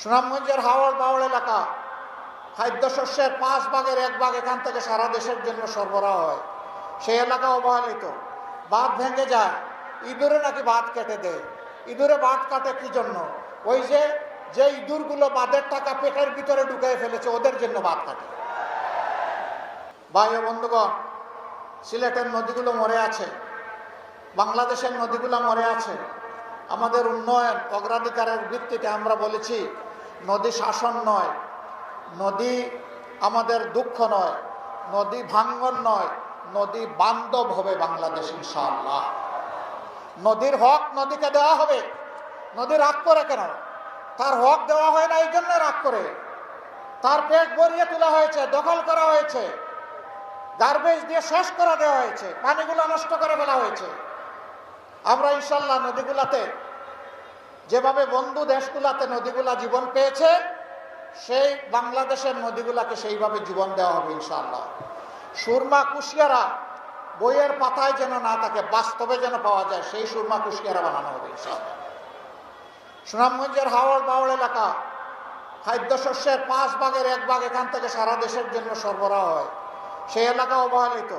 সুনামগঞ্জের হাওড় বাওড় এলাকা খাদ্যশস্যের 5 ভাগের 1 ভাগ এখান থেকে সারা দেশের জন্য সরবরাহ হয়। সেই এলাকা অবহেলিত, বাঁধ ভেঙে যায়, ইঁদুরে নাকি বাঁধ কেটে দেয়। ইঁদুরে বাঁধ কাটে কি জন্য? ওই যে ইঁদুরগুলো বাঁধের টাকা পেটের ভিতরে ঢুকিয়ে ফেলেছে, ওদের জন্য বাঁধ কাটে। ভাই ও বন্ধুগণ, সিলেটের নদীগুলো মরে আছে, বাংলাদেশের নদীগুলো মরে আছে। আমাদের উন্নয়ন অগ্রাধিকারের ভিত্তিতে আমরা বলেছি নদী শাসন নয়, নদী আমাদের দুঃখ নয়, নদী ভাঙ্গন নয়, নদী বান্ধব হবে বাংলাদেশ ইনশাআল্লাহ। নদীর হক নদীকে দেওয়া হবে। নদী রাগ করে কেন? তার হক দেওয়া হয় না এই জন্য রাগ করে। তার পেট ভরিয়ে তোলা হয়েছে, দখল করা হয়েছে, গার্বেজ দিয়ে শেষ করে দেওয়া হয়েছে, পানিগুলো নষ্ট করে ফেলা হয়েছে। আমরা ইনশাল্লাহ নদীগুলাতে যেভাবে বন্ধু দেশগুলাতে নদীগুলা জীবন পেয়েছে, সেই বাংলাদেশের নদীগুলাকে সেইভাবে জীবন দেওয়া হবে ইনশাআল্লাহ। সুরমা কুশিয়ারা বইয়ের পাতায় যেন না থাকে, বাস্তবে যেন পাওয়া যায়, সেই সুরমা কুশিয়ারা বানানো হবে ইনশাআল্লাহ। সুনামগঞ্জের হাওড় বাওড় এলাকা খাদ্যশস্যের 5 ভাগের 1 ভাগ এখান থেকে সারা দেশের জন্য সরবরাহ হয়। সেই এলাকা অবহেলিত,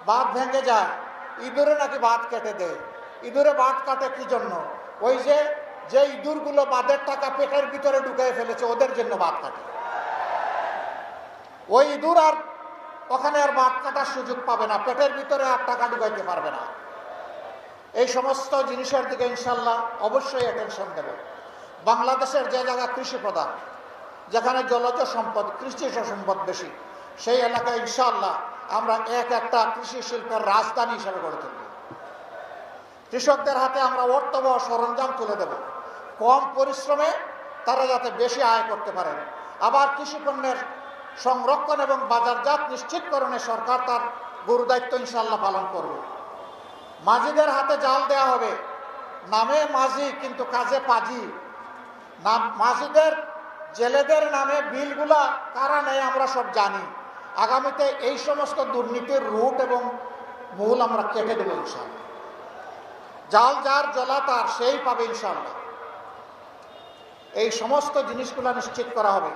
বাঁধ ভেঙে যায়, ইঁদুরে নাকি বাঁধ কেটে দেয়। ইঁদুরে বাঁধ কাটে কি জন্য? ওই যে ইঁদুরগুলো বাঁধের টাকা পেটের ভিতরে ঢুকিয়ে ফেলেছে, ওদের জন্য বাঁধ কাটে। ওই ইঁদুর আর ওখানে আর বাঁধ কাটার সুযোগ পাবে না, পেটের ভিতরে আর টাকা ঢুকাইতে পারবে না। এই সমস্ত জিনিসের দিকে ইনশাল্লাহ অবশ্যই অ্যাটেনশন দেব। বাংলাদেশের যে জায়গা কৃষি প্রধান, যেখানে জলজ সম্পদ, কৃষি সম্পদ বেশি, সেই এলাকায় ইনশাআল্লাহ আমরা একটা কৃষি শিল্পের রাজধানী হিসেবে গড়ে তুলব। কৃষকদের হাতে আমরা অর্থবহ সরঞ্জাম তুলে দেব, কম পরিশ্রমে তারা যাতে বেশি আয় করতে পারেন। আবার কৃষি পণ্যের সংরক্ষণ এবং বাজারজাত নিশ্চিতকরণে সরকার তার গুরু দায়িত্ব ইনশাআল্লাহ পালন করবে। মাঝিদের হাতে জাল দেয়া হবে, নামে মাঝি কিন্তু কাজে পাজি। মাঝিদের জেলেদের নামে বিলগুলা কারা নেয় আমরা সব জানি। আগামীতে এই সমস্ত দুর্নীতির রুট এবং মূল আমরা কেটে দেবো ইনশাআল্লাহ। জাল যার জলা তার, সেই পাবে ইনশাআল্লাহ। এই সমস্ত জিনিসগুলো নিশ্চিত করা হবে।